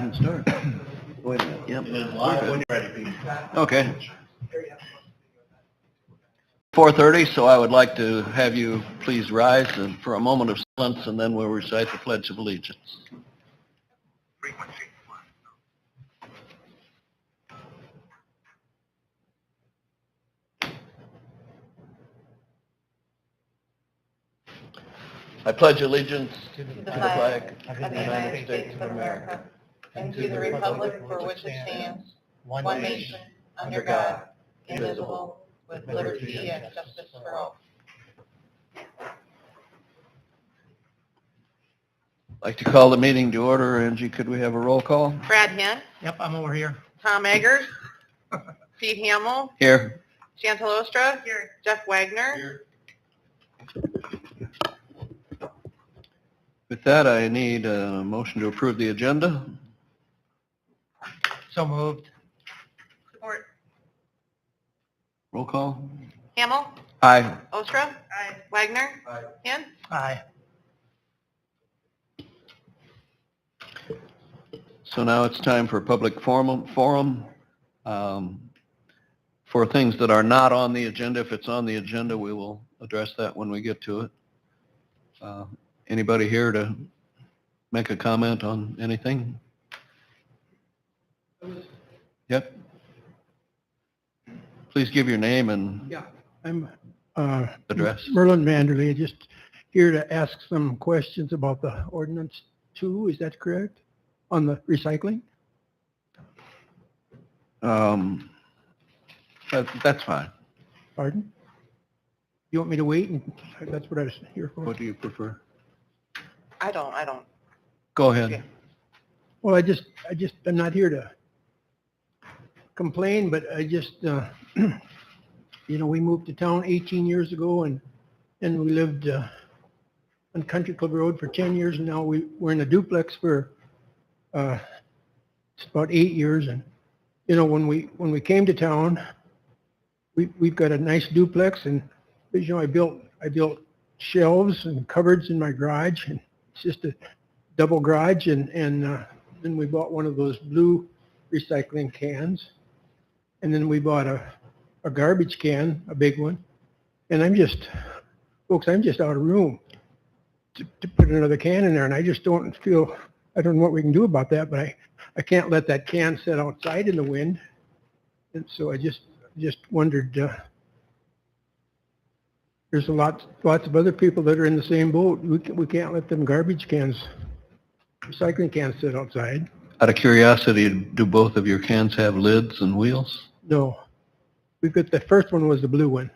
and start. Wait a minute, yep. Live when you're ready, Pete. Okay. 4:30, so I would like to have you please rise and for a moment of silence, and then we'll recite the Pledge of Allegiance. I pledge allegiance to the flag of the United States of America and to the republic for which it stands, one nation, under God, indivisible, with liberty and justice for all. I'd like to call the meeting to order. Angie, could we have a roll call? Brad Hinn, Yep, I'm over here. Tom Eggers, Pete Hamill, Here. Chantal Ostra, Jeff Wagner. With that, I need a motion to approve the agenda. So moved. Support. Roll call. Hamill, Aye. Ostra, Wagner, Aye. Hinn. Aye. So now it's time for public forum. For things that are not on the agenda. If it's on the agenda, we will address that when we get to it. Anybody here to make a comment on anything? Yep. Please give your name and Yeah, I'm address. Merlin Vanderlee, just here to ask some questions about the ordinance 2, is that correct? On the recycling? That's fine. Pardon? You want me to wait? And that's what I was here for. What do you prefer? I don't. Go ahead. Well, I'm not here to complain, but I just, we moved to town 18 years ago and we lived on Country Club Road for 10 years, and now we're in a duplex for it's about 8 years. And, when we came to town, we've got a nice duplex, and, I built shelves and cupboards in my garage, and it's just a double garage, and then we bought one of those blue recycling cans, and then we bought a garbage can, a big one, and I'm just out of room to put another can in there, and I just don't feel, I don't know what we can do about that, but I can't let that can sit outside in the wind, and so I just wondered, there's lots of other people that are in the same boat. We can't let them garbage cans, recycling cans sit outside. Out of curiosity, do both of your cans have lids and wheels? No. We've got, the first one was the blue one.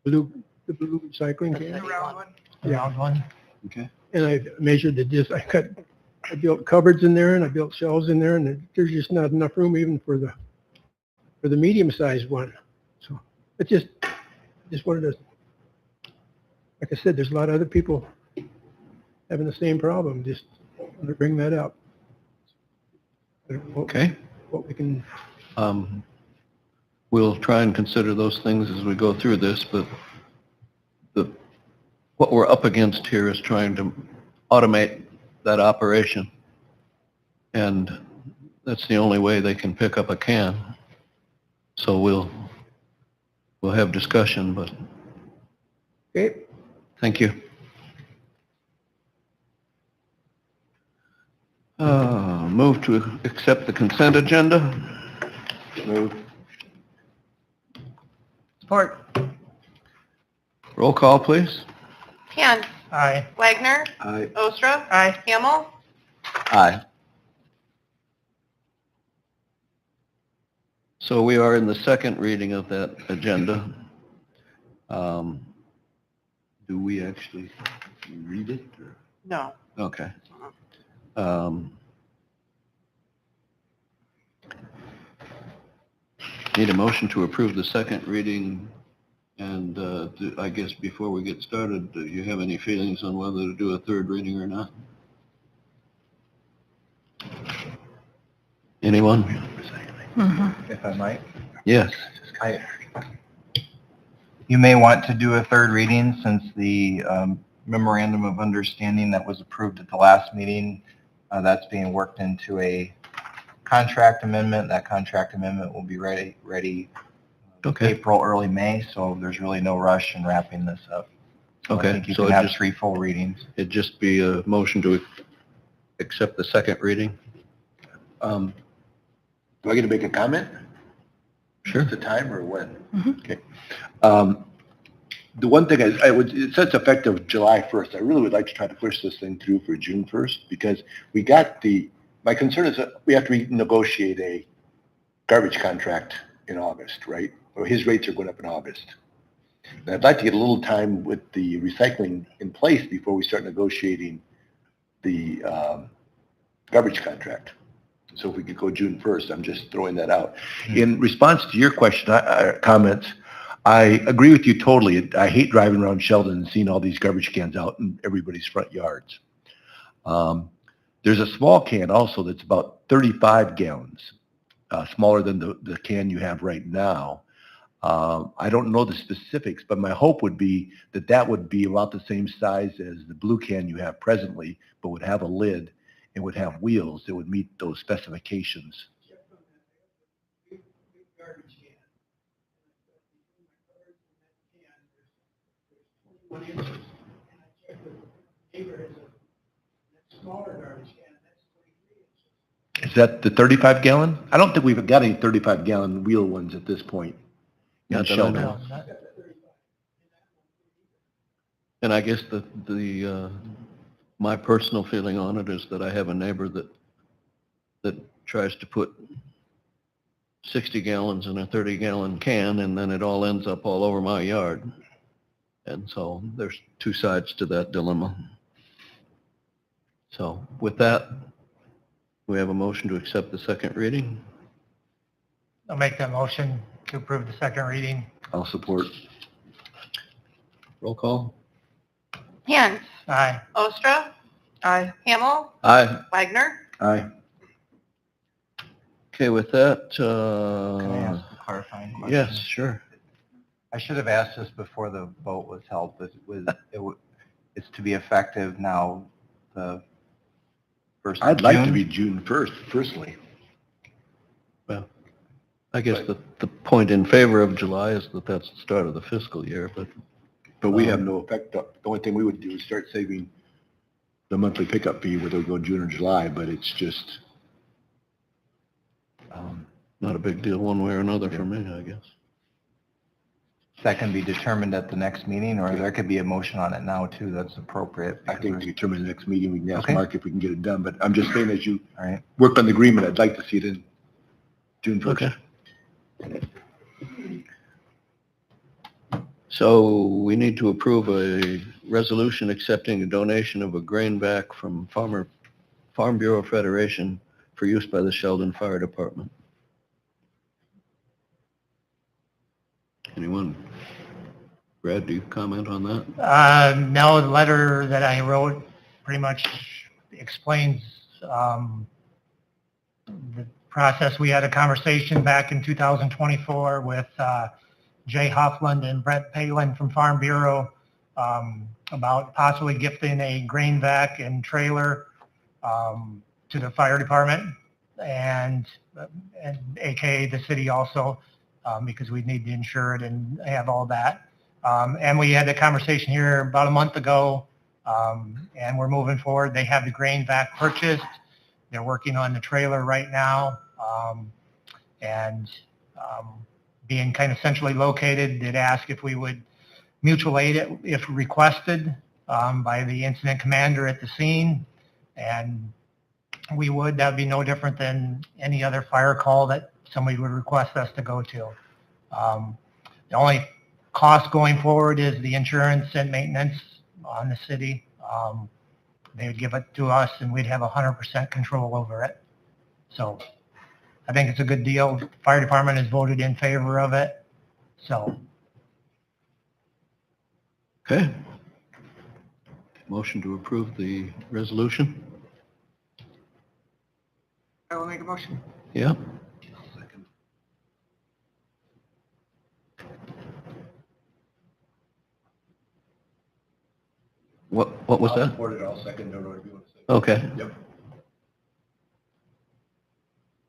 The blue recycling can. The round one. Round one. Okay. And I measured I built cupboards in there and I built shelves in there, and there's just not enough room even for the medium-sized one. So I just wanted to, like I said, there's a lot of other people having the same problem. Just wanted to bring that up. I don't know Okay. what we can. We'll try and consider those things as we go through this, but what we're up against here is trying to automate that operation. And that's the only way they can pick up a can. So we'll have discussion, but Okay. thank you. Move to accept the consent agenda. Move. Support. Roll call, please. Hinn, Aye. Wagner, Aye. Ostra, Aye. Hamill. Aye. So we are in the second reading of that agenda. Do we actually read it? Or? No. Okay. Need a motion to approve the second reading, and I guess before we get started, do you have any feelings on whether to do a third reading or not? Anyone? If I might. Yes. You may want to do a third reading since the memorandum of understanding that was approved at the last meeting, that's being worked into a contract amendment. That contract amendment will be ready Okay. April, early May, so there's really no rush in wrapping this up. So I Okay, think you so can it have just- 3 full readings. It'd just be a motion to accept the second reading? Do I get to make a comment? Sure. At the time or when? Mhm. Okay. The one thing it says effective July 1st. I really would like to try to push this thing through for June 1st because my concern is that we have to renegotiate a garbage contract in August, right? Or his rates are going up in August. And I'd like to get a little time with the recycling in place before we start negotiating the garbage contract. So if we could go June 1st, I'm just throwing that out. In response to your question, comments, I agree with you totally. I hate driving around Sheldon and seeing all these garbage cans out in everybody's front yards. There's a small can also that's about 35 gallons, smaller than the can you have right now. I don't know the specifics, but my hope would be that would be about the same size as the blue can you have presently, but would have a lid and would have wheels that would meet those specifications. Is that the 35 gallon? I don't think we've got any 35 gallon wheel ones at this point. in Not that I Sheldon. know. And I guess my personal feeling on it is that I have a neighbor that tries to put 60 gallons in a 30-gallon can, and then it all ends up all over my yard. And so there's two sides to that dilemma. So with that, we have a motion to accept the second reading. I'll make that motion to approve the second reading. I'll support. Roll call. Hand, Aye. Ostra, Aye. Hamel, Aye. Wagner. Aye. Okay, with that, Can I ask a clarifying question? yes, sure. I should have asked this before the vote was held, but it's to be effective now, the first of I'd like to June? be June 1st, personally. Well, I guess the point in favor of July is that that's the start of the fiscal year, But we have no effect. The only thing we would do is start saving the monthly pickup fee whether we go June or July, but it's just, not a big deal one way or another for me, I guess. That can be determined at the next meeting, or there could be a motion on it now too, that's appropriate. I think we determine the next meeting, we can ask Okay. Mark if we can get it done, but I'm just saying as you All right. work on the agreement, I'd like to see it in June 1st. Okay. So we need to approve a resolution accepting a donation of a grain vac from Farm Bureau Federation for use by the Sheldon Fire Department. Anyone? Brad, do you comment on that? No, the letter that I wrote pretty much explains the process. We had a conversation back in 2024 with Jay Hoffland and Brett Palin from Farm Bureau about possibly gifting a grain vac and trailer to the fire department and AKA the city also, because we need to insure it and have all that. And we had a conversation here about a month ago, and we're moving forward. They have the grain vac purchased. They're working on the trailer right now. Being kind of centrally located, they'd ask if we would mutual aid it if requested by the incident commander at the scene. And we would. That would be no different than any other fire call that somebody would request us to go to. The only cost going forward is the insurance and maintenance on the city. They would give it to us and we'd have 100% control over it. So I think it's a good deal. Fire department has voted in favor of it. So Okay. Motion to approve the resolution? I will make a motion. Yeah. What was I'll that? support it, I'll second it, or whatever you want to say. Okay. Yep.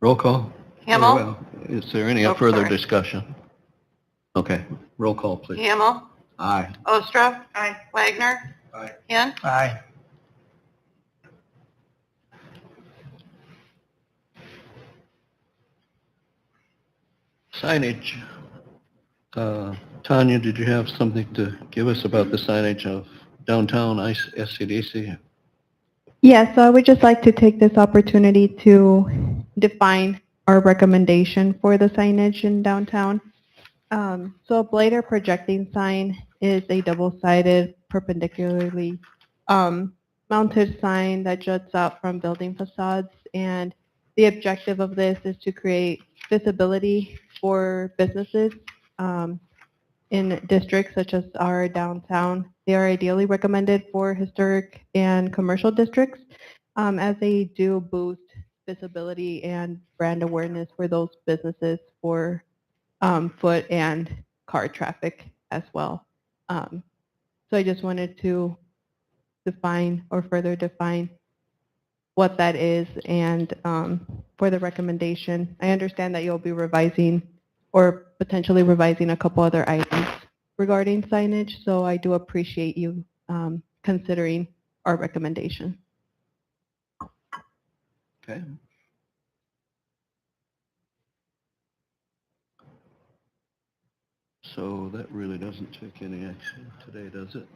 Roll call? Hamel, Well, is there any Oh, further sorry. discussion? Okay, roll call, please. Hamel, Aye. Ostra. Aye. Wagner. Aye. Hint. Aye. Signage. Tanya, did you have something to give us about the signage of downtown SCDC? Yes, so I would just like to take this opportunity to define our recommendation for the signage in downtown. So a blighter projecting sign is a double-sided perpendicularly mounted sign that juts out from building facades. And the objective of this is to create visibility for businesses in districts such as our downtown. They are ideally recommended for historic and commercial districts as they do boost visibility and brand awareness for those businesses for foot and car traffic as well. So I just wanted to define or further define what that is and for the recommendation. I understand that you'll be revising or potentially revising a couple other items regarding signage, so I do appreciate you considering our recommendation. Okay. So that really doesn't take any action today, does it?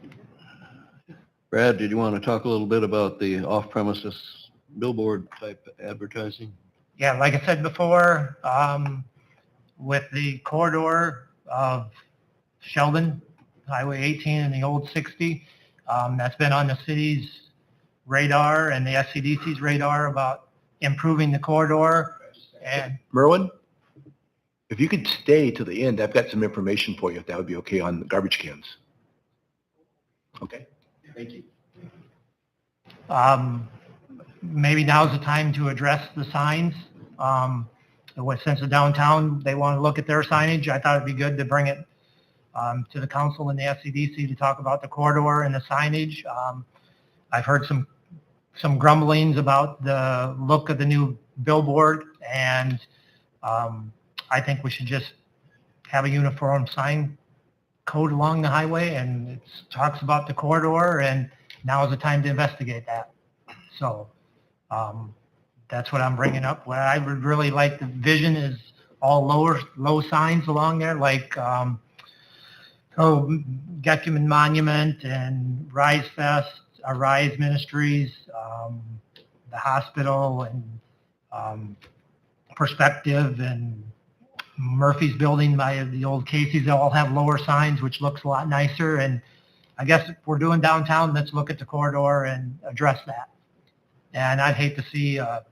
Brad, did you want to talk a little bit about the off-premises billboard type advertising? Yeah, like I said before, with the corridor of Sheldon, Highway 18 and the old 60, that's been on the city's radar and the SCDC's radar about improving the corridor. And Merwin, if you could stay to the end, I've got some information for you, if that would be okay, on the garbage cans. Okay, thank you. Maybe now's the time to address the signs. Since the downtown, they want to look at their signage, I thought it'd be good to bring it to the council and the SCDC to talk about the corridor and the signage. I've heard some grumblings about the look of the new billboard, and I think we should just have a uniform sign code along the highway, and it talks about the corridor, and now is the time to investigate that. So that's what I'm bringing up. What I would really like, the vision is all low signs along there, like Getchman Monument and Rise Fest, Rise Ministries, the hospital, and Perspective, and Murphy's building by the old Casey's. They all have lower signs, which looks a lot nicer. And I guess if we're doing downtown, let's look at the corridor and address that. And I'd hate to see a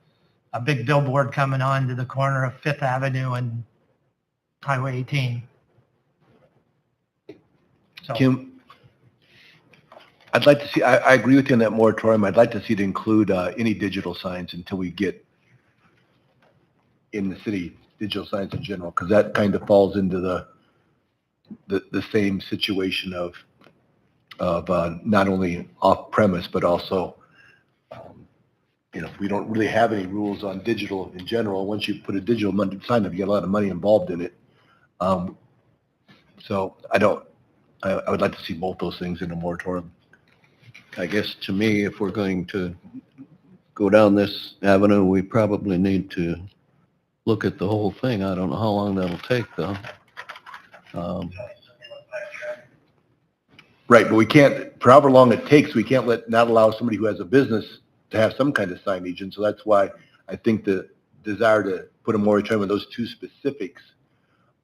big billboard coming on to the corner of Fifth Avenue and Highway 18. So, Kim, I'd like to see, I agree with you on that moratorium. I'd like to see it include any digital signs until we get in the city, digital signs in general, because that kind of falls into the same situation of not only off-premise, but also, we don't really have any rules on digital in general. Once you put a digital sign up, you get a lot of money involved in it. So I would like to see both those things in a moratorium. I guess to me, if we're going to go down this avenue, we probably need to look at the whole thing. I don't know how long that'll take, though. Right, but we can't, for however long it takes, we can't not allow somebody who has a business to have some kind of signage. And so that's why I think the desire to put a moratorium on those two specifics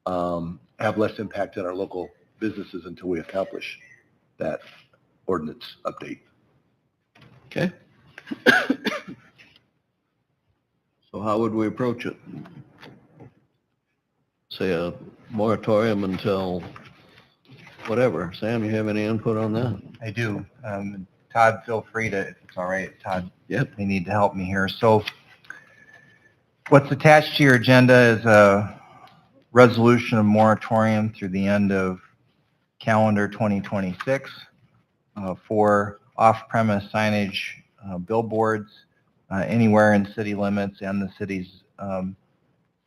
have less impact on our local businesses until we accomplish that ordinance update. Okay. So how would we approach it? Say a moratorium until whatever. Sam, you have any input on that? I do. Todd, feel free to, if it's all right, Todd. Yep. They need to help me here. So what's attached to your agenda is a resolution of moratorium through the end of calendar 2026 for off-premise signage billboards anywhere in city limits and the city's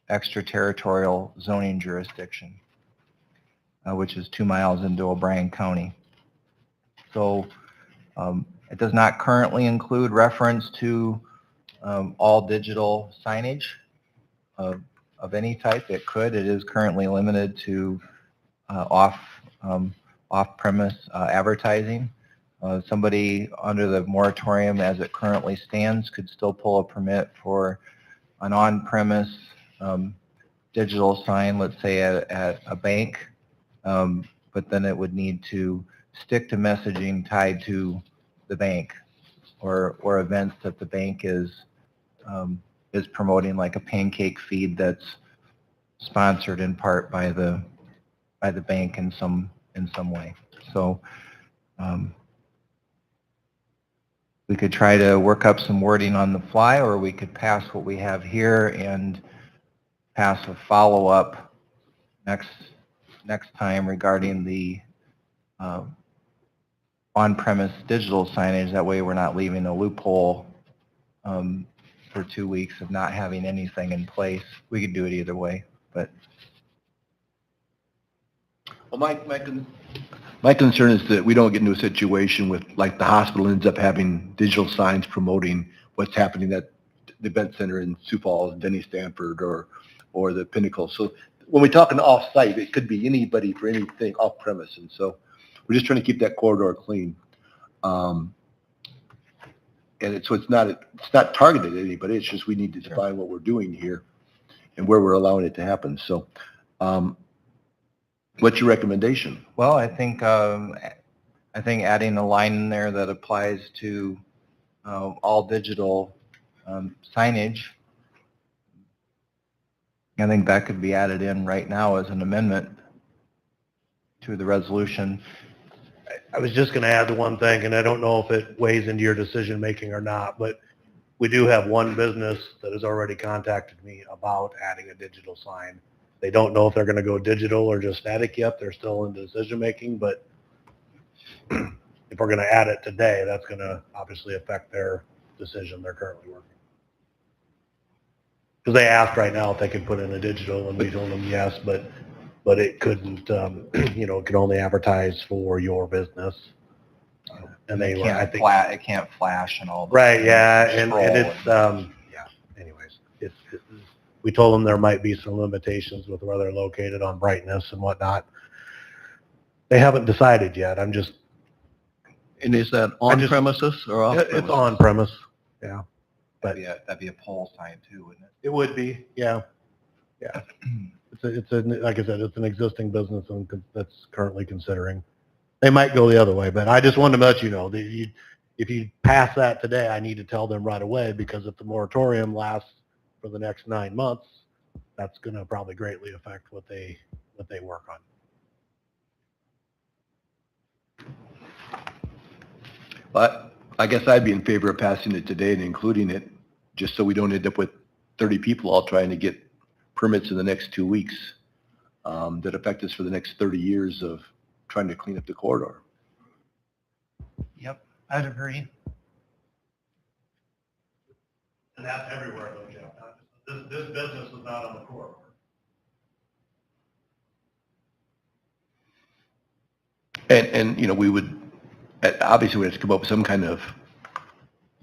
extraterritorial zoning jurisdiction, which is 2 miles into O'Brien County. So it does not currently include reference to all digital signage of any type. It could. It is currently limited to off-premise advertising. Somebody under the moratorium as it currently stands could still pull a permit for an on-premise digital sign, let's say at a bank, but then it would need to stick to messaging tied to the bank or events that the bank is promoting, like a pancake feed that's sponsored in part by the bank in some way. So we could try to work up some wording on the fly, or we could pass what we have here and pass a follow-up next time regarding the on-premise digital signage. That way we're not leaving a loophole for 2 weeks of not having anything in place. We could do it either way, but. Well, my concern is that we don't get into a situation with, like, the hospital ends up having digital signs promoting what's happening at the event center in Sioux Falls, Denny Stanford, or the Pinnacle. So when we're talking off-site, it could be anybody for anything off-premise, and so we're just trying to keep that corridor clean. And it's not targeted at anybody. It's just we need to define what we're doing here and where we're allowing it to happen. So, what's your recommendation? Well, I think adding a line in there that applies to all digital signage, I think that could be added in right now as an amendment to the resolution. I was just going to add the one thing, and I don't know if it weighs into your decision-making or not, but we do have one business that has already contacted me about adding a digital sign. They don't know if they're going to go digital or just static yet. They're still in decision-making, but if we're going to add it today, that's going to obviously affect their decision they're currently working. Because they asked right now if they could put in a digital, and we told them yes, but it couldn't, it could only advertise for your business. And they were, I think. It can't flash and all that. Right, yeah, and it's, anyways, we told them there might be some limitations with where they're located on brightness and whatnot. They haven't decided yet. I'm just. And is that on premises or off premises? It's on premise, yeah. But That'd be a pole sign too, wouldn't it? it would be, yeah. Yeah. It's like I said, it's an existing business that's currently considering. They might go the other way, but I just wanted to let you know that if you pass that today, I need to tell them right away, because if the moratorium lasts for the next 9 months, that's going to probably greatly affect what they work on. But I guess I'd be in favor of passing it today and including it, just so we don't end up with 30 people all trying to get permits in the next 2 weeks that affect us for the next 30 years of trying to clean up the corridor. Yep, I'd agree. And that's everywhere though, Jeff. This business is not on the corridor. And we would, obviously we have to come up with some kind of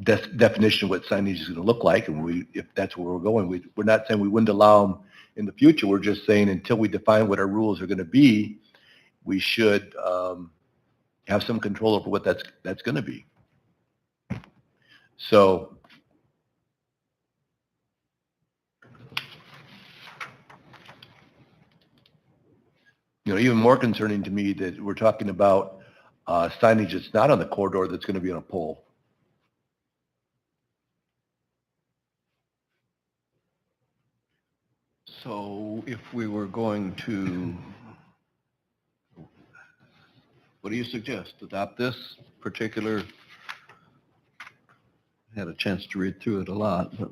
definition of what signage is going to look like, and if that's where we're going, we're not saying we wouldn't allow them in the future. We're just saying until we define what our rules are going to be, we should have some control over what that's going to be. So even more concerning to me that we're talking about signage that's not on the corridor that's going to be on a pole. So if we were going to, what do you suggest? Adopt this particular, I had a chance to read through it a lot, but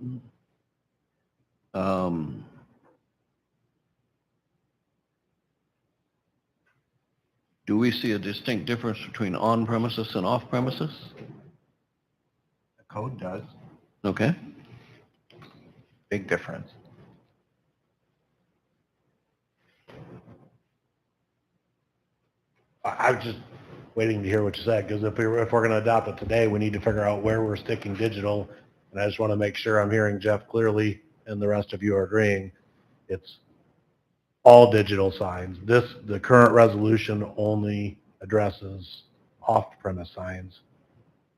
do we see a distinct difference between on premises and off premises? The code does. Okay. Big difference. I was just waiting to hear what you said, because if we're going to adopt it today, we need to figure out where we're sticking digital. And I just want to make sure I'm hearing Jeff clearly and the rest of you are agreeing. It's all digital signs. The current resolution only addresses off-premise signs.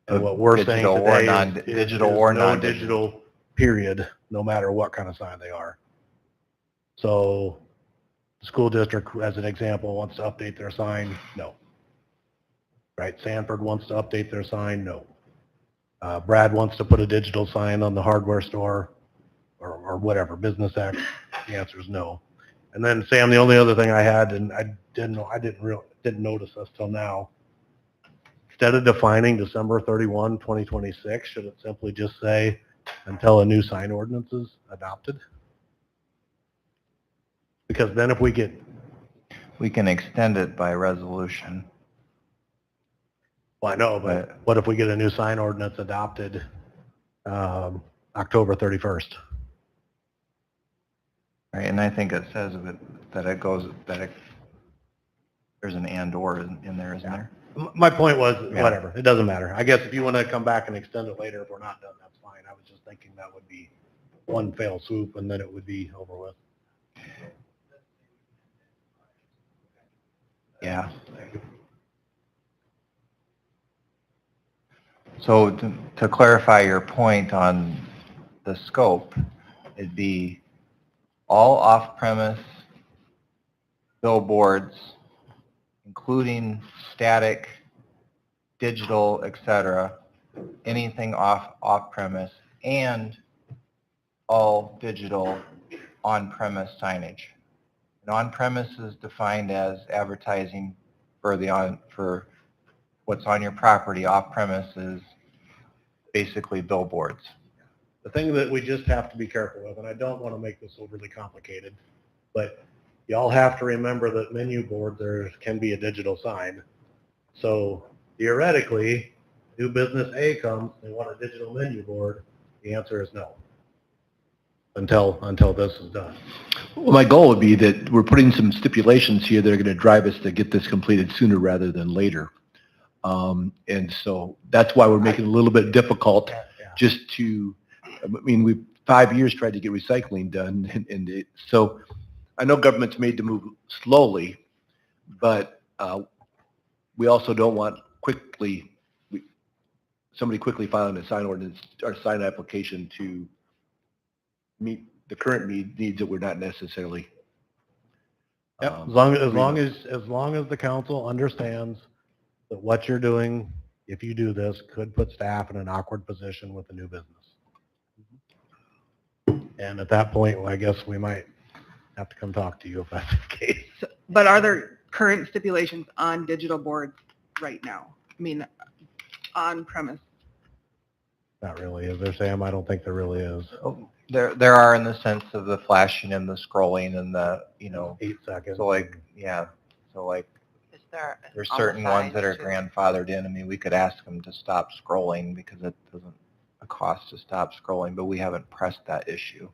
And what we're saying Digital or today is digital or no non-digital. digital, period, no matter what kind of sign they are. So the school district, as an example, wants to update their sign, no. Right, Sanford wants to update their sign, no. Brad wants to put a digital sign on the hardware store or whatever, Business X, the answer is no. And then Sam, the only other thing I had, and I didn't notice this till now, instead of defining December 31, 2026, should it simply just say until a new sign ordinance is adopted? Because then if we get, We can extend it by resolution. well, I know, but what if we get a new sign ordinance adopted October 31st? Right, and I think it says there's an and or in there, isn't there? My point was, Yeah. whatever, it doesn't matter. I guess if you want to come back and extend it later, if we're not done, that's fine. I was just thinking that would be one fell swoop and then it would be over with. Yeah. So to clarify your point on the scope, it'd be all off-premise billboards, including static, digital, etc., anything off-premise, and all digital on-premise signage. And on-premise is defined as advertising for what's on your property. Off-premise is basically billboards. The thing that we just have to be careful with, and I don't want to make this overly complicated, but y'all have to remember that menu board there can be a digital sign. So theoretically, new business A comes, they want a digital menu board. The answer is no. Until this is done. Well, my goal would be that we're putting some stipulations here that are going to drive us to get this completed sooner rather than later. And so that's why we're making it a little bit difficult just to, I mean, we've 5 years tried to get recycling done. So I know government's made to move slowly, but we also don't want somebody quickly filing a sign ordinance or sign application to meet the current needs that we're not necessarily. Yep. As long as the council understands that what you're doing, if you do this, could put staff in an awkward position with a new business. And at that point, well, I guess we might have to come talk to you if that's the case. But are there current stipulations on digital boards right now? I mean, on premise? Not really, is there, Sam? I don't think there really is. There are, in the sense of the flashing and the scrolling and the, 8 seconds. so like Is there there's on the certain ones that are signs, too? grandfathered in. I mean, we could ask them to stop scrolling because it doesn't cost to stop scrolling, but we haven't pressed that issue.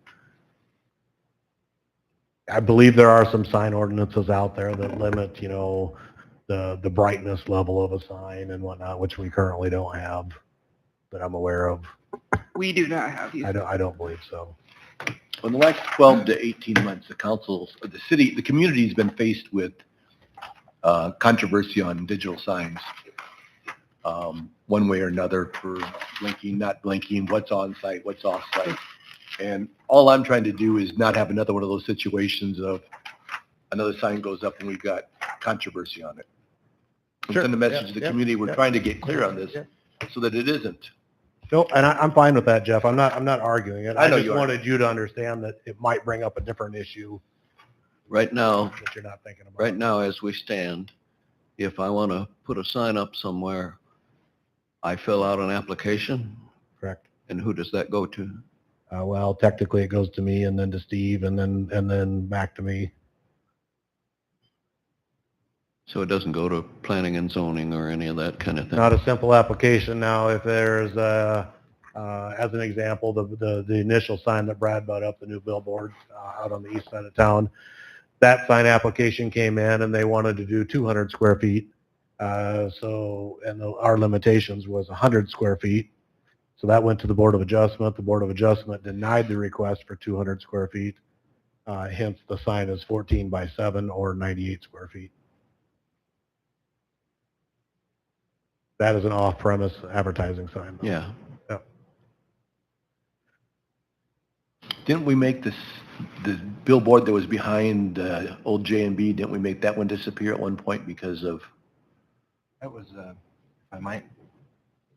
I believe there are some sign ordinances out there that limit, the brightness level of a sign and whatnot, which we currently don't have that I'm aware of. We do not have these. I don't believe so. In the last 12 to 18 months, the community's been faced with controversy on digital signs, one way or another, for blinking, not blinking, what's on site, what's off site. And all I'm trying to do is not have another one of those situations of another sign goes up and we've got controversy on it. Sure. Send a message to the Yeah, community, we're yeah. trying to get clear on this Yeah. so that it isn't. No, and I'm fine with that, Jeff. I'm not arguing it. I know just you are. wanted you to understand that it might bring up a different issue Right now, that you're not thinking about. right now as we stand, if I want to put a sign up somewhere, I fill out an application, Correct. and who does that go to? Well, technically it goes to me and then to Steve and then back to me. So it doesn't go to planning and zoning or any of that kind of thing? Not a simple application. Now, if there's as an example, the initial sign that Brad brought up, the new billboard out on the east side of town, that sign application came in and they wanted to do 200 square feet Our limitations was 100 square feet. So that went to the Board of Adjustment. The Board of Adjustment denied the request for 200 square feet. Hence, the sign is 14 by 7 or 98 square feet. That is an off-premise advertising sign. Though. Yeah. Yep. Didn't we make the billboard that was behind old J&B, didn't we make that one disappear at one point because of? That was,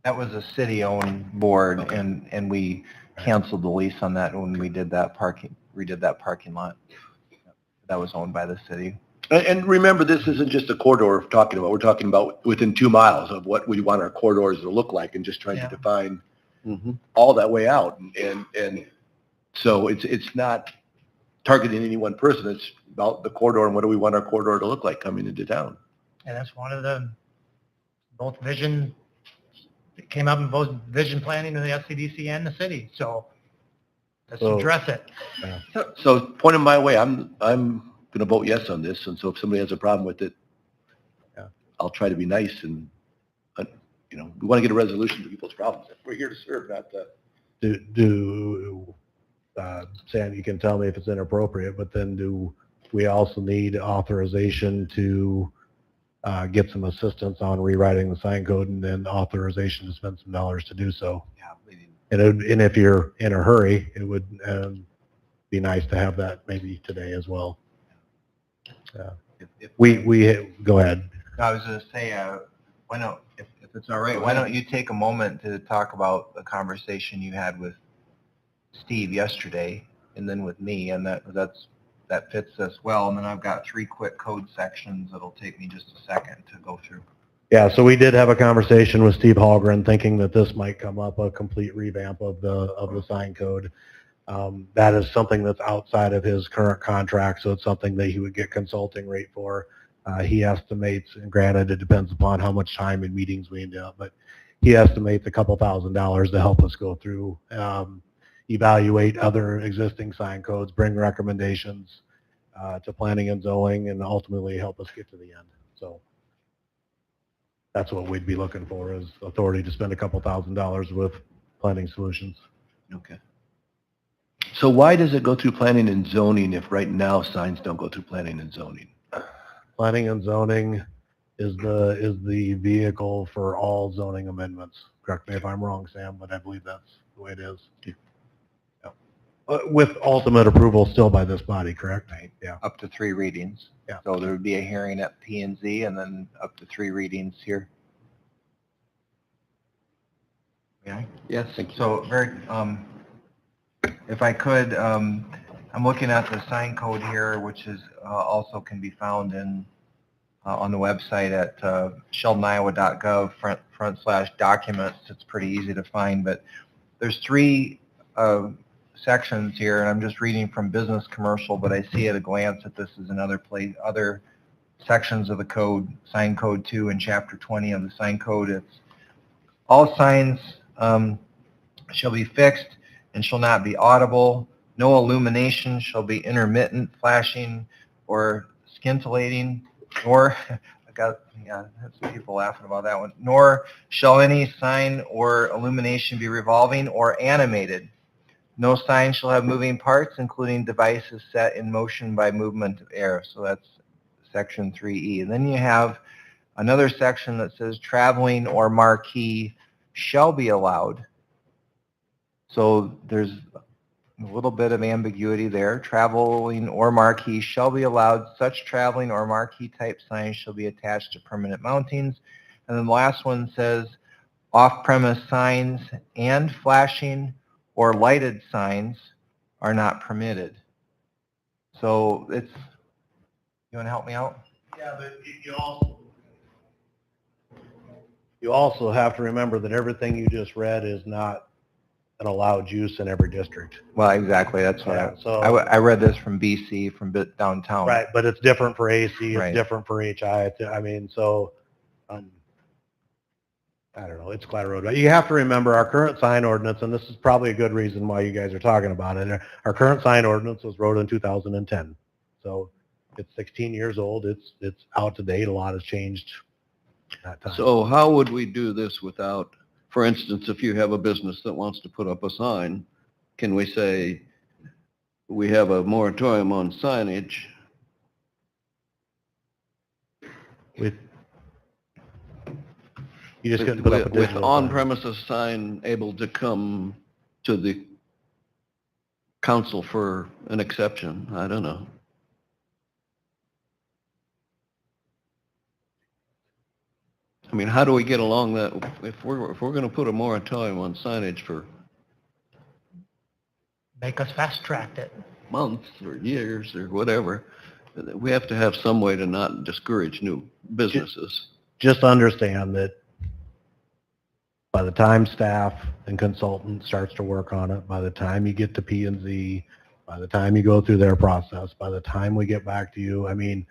that was a city-owned board, Okay. and we canceled the lease on that when we did that redid that parking lot. That was owned by the city. And remember, this isn't just a corridor we're talking about. We're talking about within 2 miles of what we want our corridors to look like and just trying Yeah. to define Mm-hmm. all that way out. And so it's not targeting any one person. It's about the corridor and what do we want our corridor to look like coming into town. And that's one of the, both vision, it came up in both vision planning of the SCDC and the city. So let's So- address it. So point in my way, I'm going to vote yes on this. And so if somebody has a problem with it, Yeah. I'll try to be nice and, we want to get a resolution to people's problems. We're here to serve, not to. Sam, you can tell me if it's inappropriate, but then do we also need authorization to get some assistance on rewriting the sign code and then authorization to spend some dollars to do so? Yeah. And if you're in a hurry, it would be nice to have that maybe today as well. We go ahead. I was going to say, why don't, if it's all right, why don't you take a moment to talk about the conversation you had with Steve yesterday and then with me, and that fits us well. And then I've got 3 quick code sections that'll take me just a second to go through. Yeah, so we did have a conversation with Steve Hallgren, thinking that this might come up, a complete revamp of the sign code. That is something that's outside of his current contract, so it's something that he would get consulting rate for. He estimates, and granted, it depends upon how much time and meetings we end up, but he estimates a couple $1,000s to help us go through, evaluate other existing sign codes, bring recommendations to planning and zoning, and ultimately help us get to the end. So that's what we'd be looking for, is authority to spend a couple $1,000s with Planning Solutions. Okay. So why does it go through planning and zoning if right now signs don't go through planning and zoning? Planning and zoning is the vehicle for all zoning amendments. Correct me if I'm wrong, Sam, but I believe that's the way it is. Yeah. With ultimate approval still by this body, correct? Right. Yeah. Up to 3 readings. Yeah. So there would be a hearing at P&Z and then up to 3 readings here. Yeah. Yes, thank you. So if I could, I'm looking at the sign code here, which is also can be found on the website at sheldoniowa.gov/documents. It's pretty easy to find, but there's 3 sections here, and I'm just reading from business commercial, but I see at a glance that this is another place, other sections of the code, sign code 2 and chapter 20 of the sign code. It's all signs shall be fixed and shall not be audible. No illumination shall be intermittent, flashing, or scintillating, nor, that's people laughing about that one, nor shall any sign or illumination be revolving or animated. No sign shall have moving parts, including devices set in motion by movement of air. So that's section 3E. And then you have another section that says traveling or marquee shall be allowed. So there's a little bit of ambiguity there. Traveling or marquee shall be allowed. Such traveling or marquee type signs shall be attached to permanent mountings. And then the last one says off-premise signs and flashing or lighted signs are not permitted. So it's, you want to help me out? Yeah, but you also have to remember that everything you just read is not an allowed use in every district. Well, exactly. That's what Yeah, so I read this from BC, from downtown. right, but it's different for AC, it's Right. different for HI. I mean, so I don't know. It's collateral. You have to remember our current sign ordinance, and this is probably a good reason why you guys are talking about it. Our current sign ordinance was wrote in 2010, so it's 16 years old. It's out to date. A lot has changed that time. So how would we do this without, for instance, if you have a business that wants to put up a sign, can we say, we have a moratorium on signage? With, you just couldn't put up a With digital sign. on-premises sign able to come to the council for an exception? I don't know. I mean, how do we get along that, if we're going to put a moratorium on signage for Make us fast track it. months or years or whatever, we have to have some way to not discourage new businesses. Just understand that by the time staff and consultant starts to work on it, by the time you get to P and Z, by the time you go through their process, by the time we get back to you, I mean,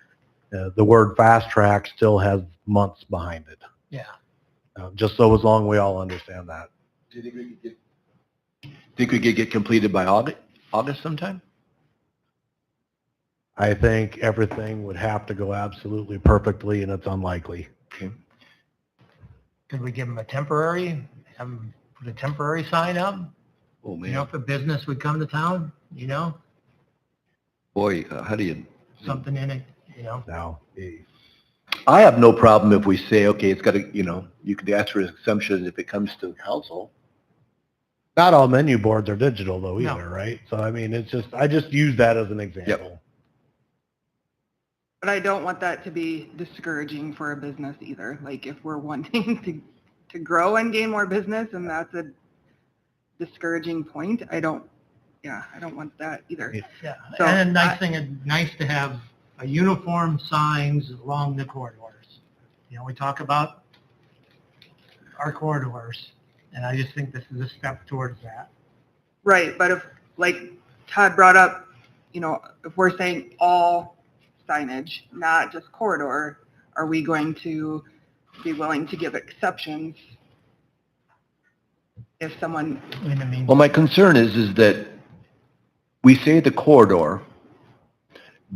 the word fast track still has months behind it. Yeah. Just so as long we all understand that. Do you think we could get completed by August sometime? I think everything would have to go absolutely perfectly, and it's unlikely. Could we give them a temporary, have them put a temporary sign up? Oh, You know, man. if a business would come to town, you know, Boy, how do you, something in it, you know? Now, I have no problem if we say, okay, it's got to, you could ask for exemptions if it comes to the council. not all menu boards are digital though No. either, right? So I mean, it's just, I just use that as an example. But I don't want that to be discouraging for a business either. Like if we're wanting to grow and gain more business and that's a discouraging point, I don't want that either. Yeah, So, and a nice thing, nice to have a uniform signs along the corridors. You know, we talk about our corridors, and I just think this is a step towards that. Right, but if, like Todd brought up, if we're saying all signage, not just corridor, are we going to be willing to give exceptions if someone, In the meantime, Well, my concern is that we say the corridor,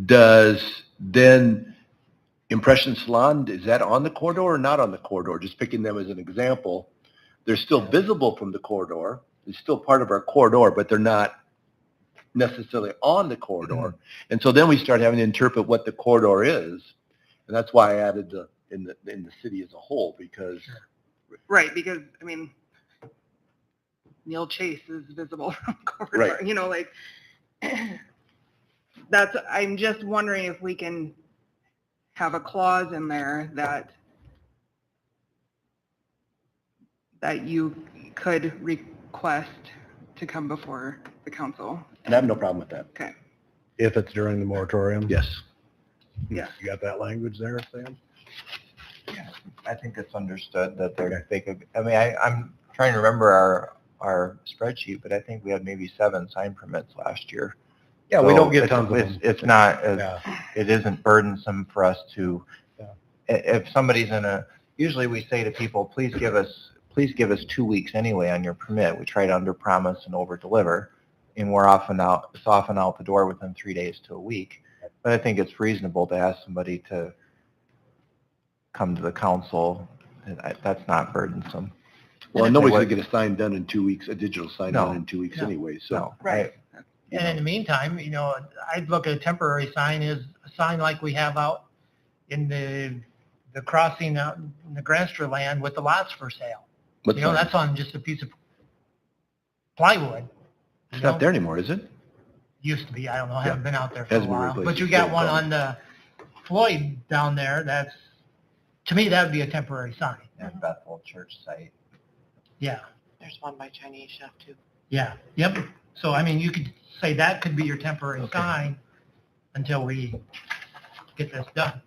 does then Impression Salon, is that on the corridor or not on the corridor? Just picking them as an example. They're still visible from the corridor. It's still part of our corridor, but they're not necessarily on the corridor. And so then we start having to interpret what the corridor is. And that's why I added in the city as a whole, because right, because, I mean, Neil Chase is visible from corridor, Right. I'm just wondering if we can have a clause in there that you could request to come before the council. and I have no problem with that. Okay. If it's during the moratorium. Yes. Yeah. You got that language there, Sam? I think it's understood that they could, I mean, I'm trying to remember our spreadsheet, but I think we had maybe 7 sign permits last year. Yeah, we So don't get it's- tons of them. It's not, Yeah. it isn't burdensome for us to, Yeah. if somebody's usually we say to people, please give us 2 weeks anyway on your permit. We try to under-promise and over-deliver, and it's often out the door within 3 days to a week. But I think it's reasonable to ask somebody to come to the council. That's not burdensome. Well, And if nobody's they going to get a sign done in 2 weeks, a digital sign No. done in 2 weeks No. anyway, so. No, Right. and in the meantime, I'd look at a temporary sign as a sign like we have out in the crossing out in the Granstra land with the lots for sale. What's that? That's on just a piece of plywood. It's not there anymore, is it? Used to be, I don't know, I haven't been out there for a Hasn't been while. replaced. But you It's got still one gone. on the Floyd down there, to me, that would be a temporary sign. And Bethel Church site. Yeah, There's one by Chinese chef too. yeah, yep. So, I mean, you could say that could be your temporary Okay. sign until we get this done.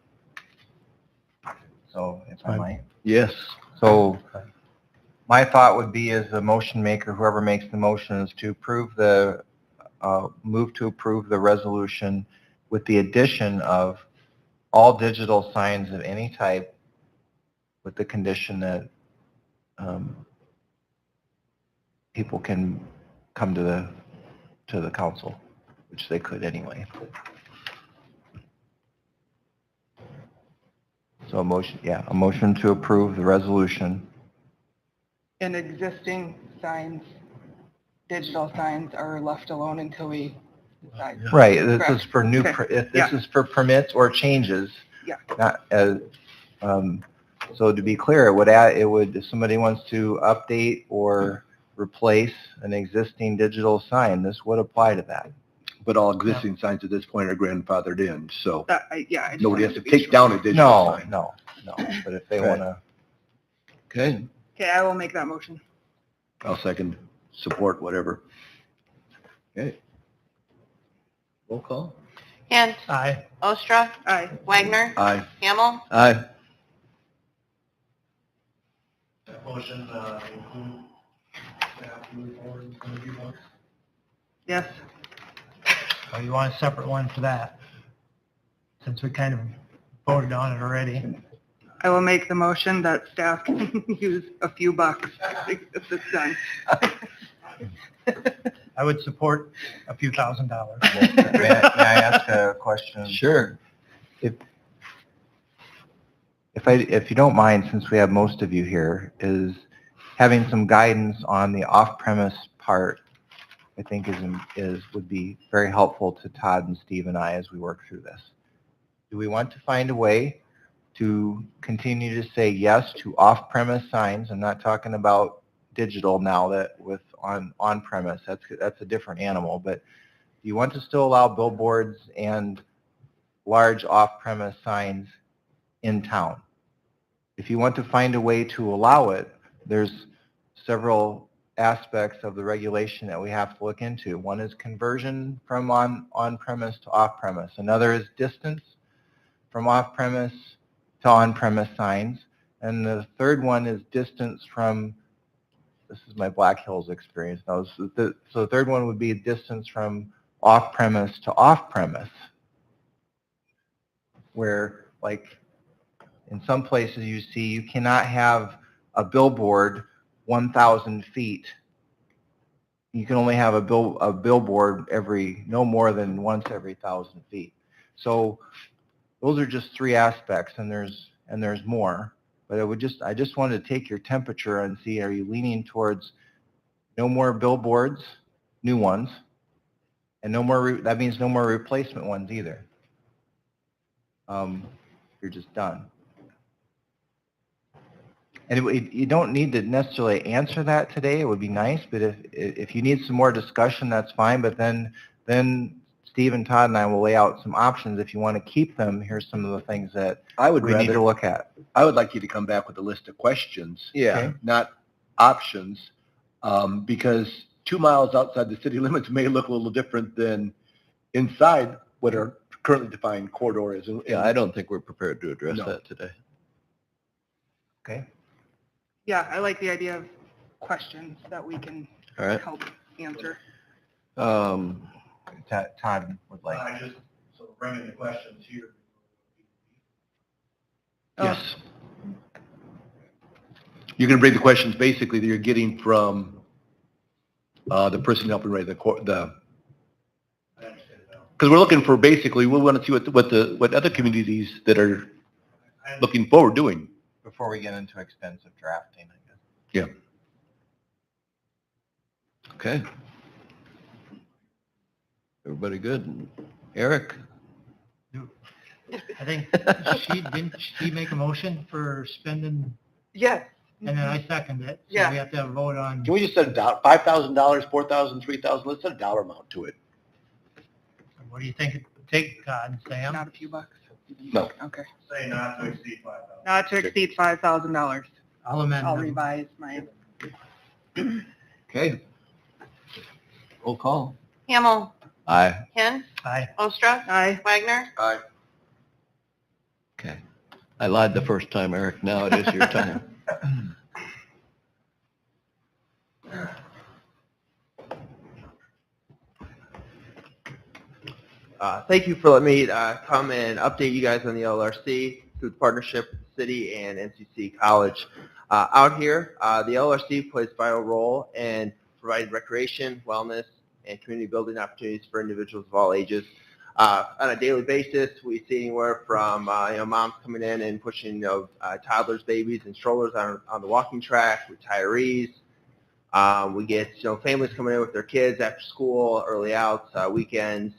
So if I Fine. might. yes. So my thought would be as the motion maker, whoever makes the motion, is to move to approve the resolution with the addition of all digital signs of any type with the condition that people can come to the council, which they could anyway. So a motion to approve the resolution. And existing signs, digital signs are left alone until we decide. Right, this is Correct. for new, Okay. if this is for permits or changes. Yeah. Not as, so to be clear, if somebody wants to update or replace an existing digital sign, this would apply to that. But all existing signs at this point are grandfathered in, so I just nobody wanted has to be take sure. down a digital No, sign. no, but if they Right. want to, Okay, Okay, I will make that motion. I'll second, support, whatever. okay. Roll call? Hint, Aye. Ostra, Aye. Wagner, Aye. Hamel, Aye. Motion, include staff move forward in a few months. Yes. So you want a separate one for that? Since we kind of voted on it already. I will make the motion that staff can use a few bucks to get this done. I would support a few $1,000. may I ask a question? Sure. If you don't mind, since we have most of you here, is having some guidance on the off-premise part, I think would be very helpful to Todd and Steve and I as we work through this. Do we want to find a way to continue to say yes to off-premise signs? I'm not talking about digital now that with on-premise, that's a different animal, but do you want to still allow billboards and large off-premise signs in town? If you want to find a way to allow it, there's several aspects of the regulation that we have to look into. One is conversion from on-premise to off-premise. Another is distance from off-premise to on-premise signs. And the third one is distance from, this is my Black Hills experience now, so the third one would be distance from off-premise to off-premise, where like in some places you see you cannot have a billboard 1,000 feet. You can only have a billboard no more than once every 1,000 feet. So those are just three aspects, and there's more. But I just wanted to take your temperature and see, are you leaning towards no more billboards, new ones, and that means no more replacement ones either. You're just done. And you don't need to necessarily answer that today. It would be nice, but if you need some more discussion, that's fine. But then Steve and Todd and I will lay out some options. If you want to keep them, here's some of the things that we need to look at. I would like you to come back with a list of questions. Yeah. Okay, not options, because 2 miles outside the city limits may look a little different than inside what our currently defined corridor is. Yeah, I don't think we're prepared to address No. that today. Okay. Yeah, I like the idea of questions that we can All right. help answer. Um, Todd would like. I just, so bringing the questions here. Yes. You're going to bring the questions basically that you're getting from the person helping write I understand now. because we're looking for basically, we want to see what other communities that are looking forward doing. Before we get into extensive drafting, I guess. Yeah. okay. Everybody good? Eric? I think didn't she make a motion for spending, Yes. and then I seconded it. So Yeah. we have to have a vote on, Can we just set $5,000, $4,000, $3,000? Let's set a dollar amount to it. what do you think it would take, Todd and Sam? Not a few bucks? No. Okay. Say not to exceed 5,000. Not to exceed $5,000. I'll amend I'll them. revise my, Okay. Roll call. Hamel, Aye. Hint, Aye. Ostra, aye. Wagner, Aye. Okay. I lied the first time, Eric. Now it is your time. Thank you for letting me come and update you guys on the LRC through the partnership with the city and NCC College. Out here, the LRC plays a vital role in providing recreation, wellness, and community building opportunities for individuals of all ages. On a daily basis, we see anywhere from moms coming in and pushing toddlers, babies, and strollers on the walking track, retirees. We get families coming in with their kids after school, early outs, weekends,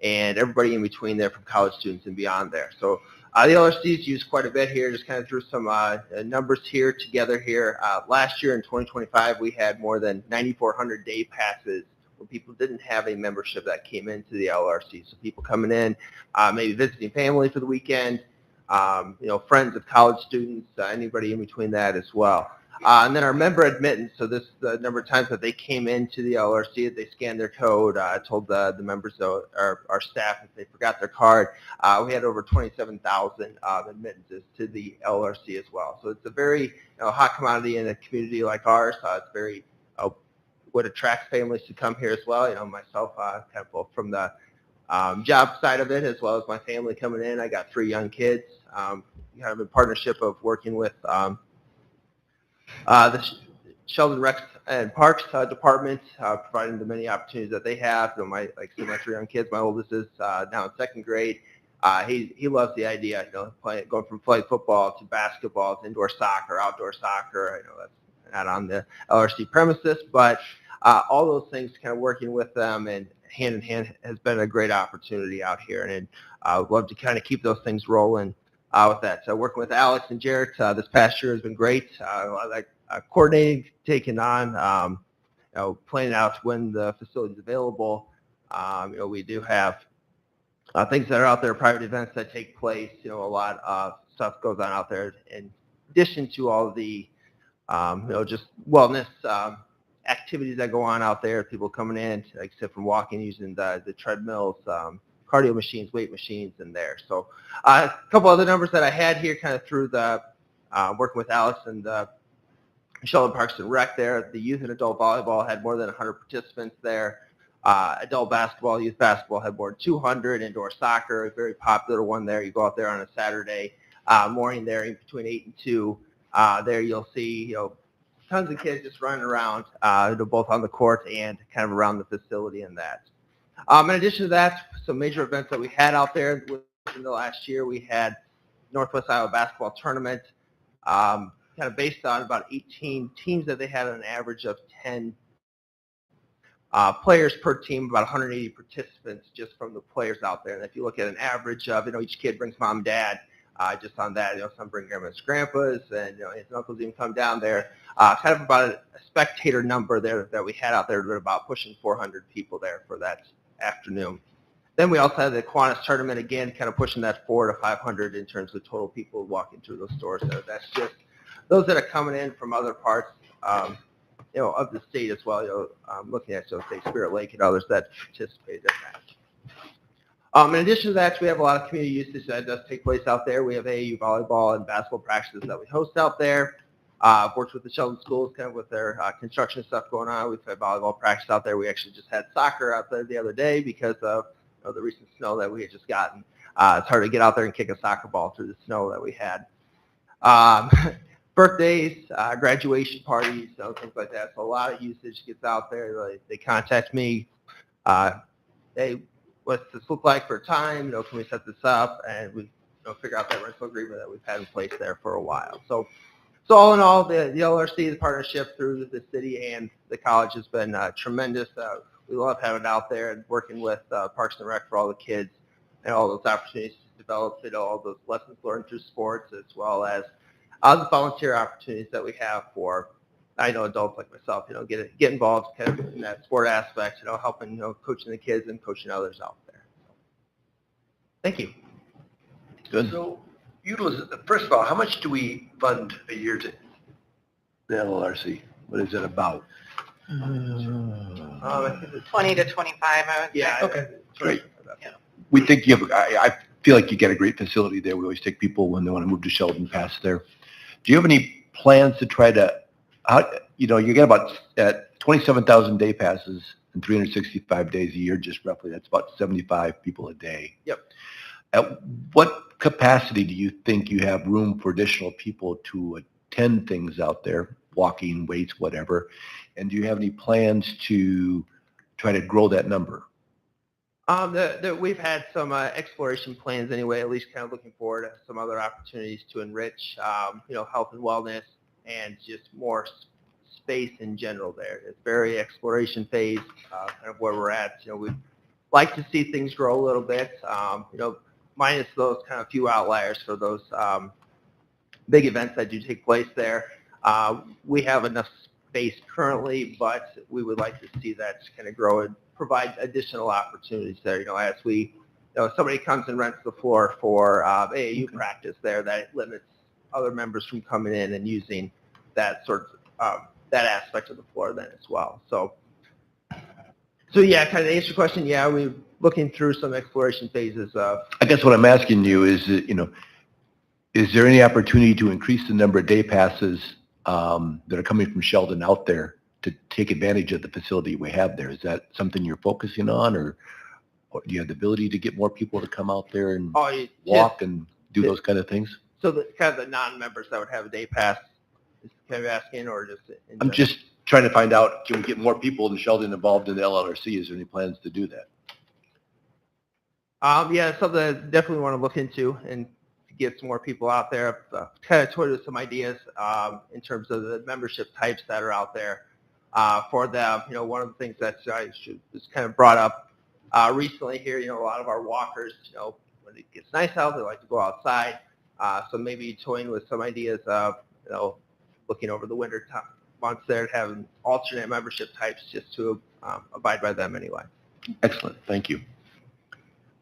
and everybody in between there from college students and beyond there. So the LRC is used quite a bit here. Just kind of threw some numbers here together here. Last year in 2025, we had more than 9,400 day passes where people didn't have a membership that came into the LRC. So people coming in, maybe visiting family for the weekend, friends of college students, anybody in between that as well. And then our member admittance, so this is the number of times that they came into the LRC, they scanned their code, told the members, our staff, if they forgot their card. We had over 27,000 admittances to the LRC as well. So it's a very hot commodity in a community like ours. It's very what attracts families to come here as well. Myself, kind of both from the job side of it as well as my family coming in. I got 3 young kids. Kind of in partnership of working with the Sheldon Rec and Parks Department, providing the many opportunities that they have. My 3 young kids. My oldest is now in 2nd grade. He loves the idea, going from flag football to basketball to indoor soccer, outdoor soccer. I know that's not on the LRC premises, but all those things, kind of working with them and hand in hand, has been a great opportunity out here, and I would love to kind of keep those things rolling. With that. So working with Alex and Jarrett this past year has been great. I like coordinating, taking on, planning out when the facility is available. We do have things that are out there, private events that take place. A lot of stuff goes on out there in addition to all the, just wellness activities that go on out there. People coming in, like I said, from walking, using the treadmills, cardio machines, weight machines in there. So a couple other numbers that I had here kind of through the working with Alex and the Sheldon Parks and Rec there. The youth and adult volleyball had more than 100 participants there. Adult basketball, youth basketball had more than 200. Indoor soccer, a very popular one there. You go out there on a Saturday morning there in between 8 and 2. There you'll see, tons of kids just running around, both on the court and kind of around the facility and that. In addition to that, some major events that we had out there within the last year, we had Northwest Iowa Basketball Tournament, kind of based on about 18 teams that they had an average of 10 players per team, about 180 participants just from the players out there. And if you look at an average of, each kid brings mom and dad, just on that, some bring grandmas and grandpas, and his uncles even come down there. Kind of about a spectator number there that we had out there, about pushing 400 people there for that afternoon. Then we also had the Kiwanis tournament, again, kind of pushing that 400 to 500 in terms of total people walking through those stores. So that's just those that are coming in from other parts, of the state as well. Looking at, say, Spirit Lake and others that participated in that. In addition to that, we have a lot of community usage that does take place out there. We have AAU volleyball and basketball practices that we host out there. I've worked with the Sheldon schools kind of with their construction stuff going on. We've had volleyball practice out there. We actually just had soccer out there the other day because of the recent snow that we had just gotten. It's hard to get out there and kick a soccer ball through the snow that we had. Birthdays, graduation parties, things like that. So a lot of usage gets out there. They contact me. Hey, what's this look like for a time? Can we set this up? And we figure out that rental agreement that we've had in place there for a while. So all in all, the LRC, the partnership through the city and the college has been tremendous. We love having it out there and working with Parks and Rec for all the kids and all those opportunities to develop all those lessons learned through sports, as well as the volunteer opportunities that we have for, adults like myself, get involved kind of in that sport aspect, helping, coaching the kids and coaching others out there. Thank you. Good. So, first of all, how much do we fund a year to the LRC? What is it about? I think it's 20 to 25, I would say. Yeah. Okay, great. Yeah. We think I feel like you get a great facility there. We always take people when they want to move to Sheldon past there. Do you have any plans to try to, you get about 27,000 day passes and 365 days a year, just roughly. That's about 75 people a day. Yep. At what capacity do you think you have room for additional people to attend things out there, walking, weights, whatever? And do you have any plans to try to grow that number? We've had some exploration plans anyway, at least kind of looking forward to some other opportunities to enrich, health and wellness and just more space in general there. It's very exploration phase, kind of where we're at. We'd like to see things grow a little bit, minus those kind of few outliers for those big events that do take place there. We have enough space currently, but we would like to see that kind of grow and provide additional opportunities there. As we, somebody comes and rents the floor for AAU practice there, that limits other members from coming in and using that that aspect of the floor then as well. So yeah, kind of to answer your question, yeah, we're looking through some exploration phases. I guess what I'm asking you is, is there any opportunity to increase the number of day passes that are coming from Sheldon out there to take advantage of the facility we have there? Is that something you're focusing on, or do you have the ability to get more people to come out there and walk and do those kind of things? So the kind of the non-members that would have a day pass is kind of asking, or just? I'm just trying to find out, can we get more people in Sheldon involved in the LLRC? Is there any plans to do that? Yeah, something I definitely want to look into and get some more people out there. Kind of toyed with some ideas in terms of the membership types that are out there for them. One of the things that was kind of brought up recently here, a lot of our walkers, when it gets nice out, they like to go outside. So maybe toying with some ideas of, looking over the winter months there, having alternate membership types just to abide by them anyway. Excellent, thank you.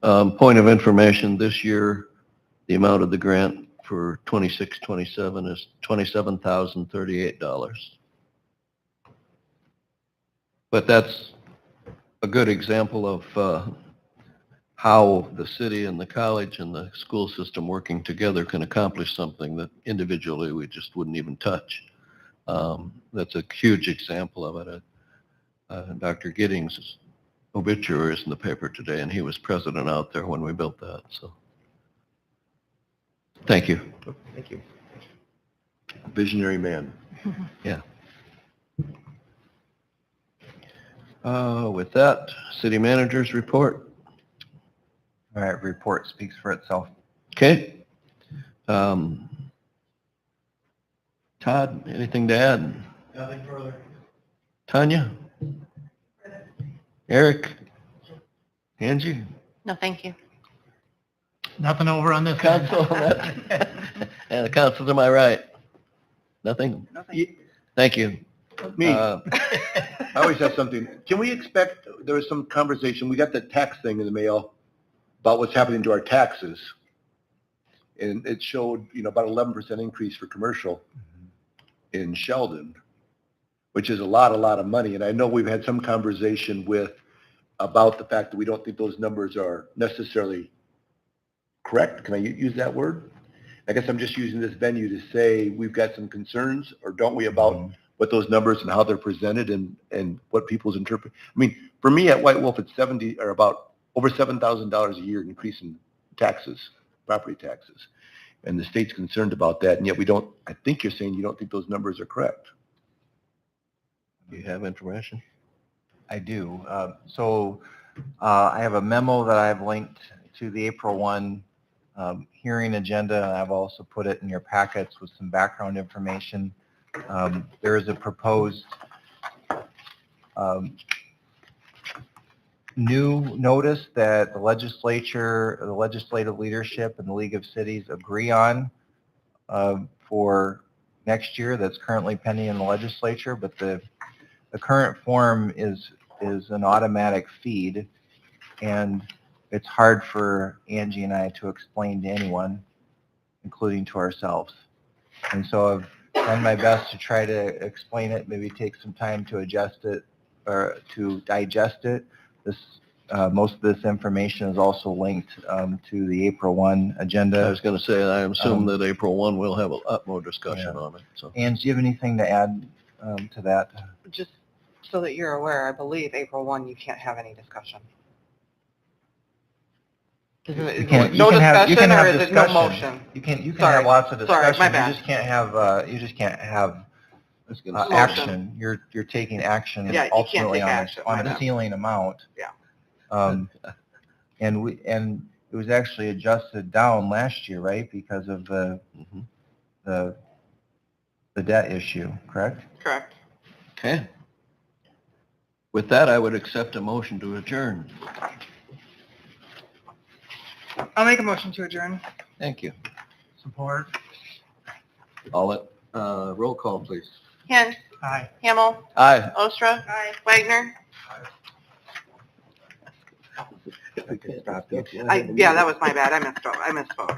Point of information, this year, the amount of the grant for 26-27 is $27,038. But that's a good example of how the city and the college and the school system working together can accomplish something that individually we just wouldn't even touch. That's a huge example of it. Dr. Giddings' obituary is in the paper today, and he was president out there when we built that. So, thank you. Thank you. Visionary man. Yeah. With that, city manager's report. All right, report speaks for itself. Okay. Todd, anything to add? Nothing further. Tanya? Eric? Angie? No, thank you. Nothing over on this. Council? And the council to my right? Nothing? Nothing. Thank you. Me. I always have something. Can we expect, there was some conversation, we got the tax thing in the mail about what's happening to our taxes. And it showed, about 11% increase for commercial in Sheldon, which is a lot of money. And I know we've had some conversation about the fact that we don't think those numbers are necessarily correct. Can I use that word? I guess I'm just using this venue to say we've got some concerns, or don't we, about what those numbers and how they're presented and what people's interpret. I mean, for me at White Wolf, it's about over $7,000 a year increase in taxes, property taxes. And the state's concerned about that, and yet I think you're saying you don't think those numbers are correct. Do you have information? I do. I have a memo that I've linked to the April 1 hearing agenda, and I've also put it in your packets with some background information. There is a proposed new notice that the legislature, the legislative leadership, and the League of Cities agree on for next year that's currently pending in the legislature, but the current form is an automatic feed, and it's hard for Angie and I to explain to anyone, including to ourselves. And so I've done my best to try to explain it, maybe take some time to adjust it or to digest it. Most of this information is also linked to the April 1 agenda. I was going to say, I assume that April 1 we'll have a lot more discussion on it. So. Ange, do you have anything to add to that? Just so that you're aware, I believe April 1, you can't have any discussion. You No can discussion, have or is it no discussion. motion? You can Sorry. have lots of Sorry, discussion. my bad. You just can't have Motion. action. You're taking action Yeah, you can't ultimately take action. on I a know. ceiling amount. Yeah. and it was actually adjusted down last year, right? Because of Mhm. the debt issue, correct? Correct. Okay. With that, I would accept a motion to adjourn. I'll make a motion to adjourn. Thank you. Support. Roll call, please. Hint, Aye. Hamel, Aye. Ostra, Aye. Wagner. I can stop you. Yeah, that was my bad. I misspoke.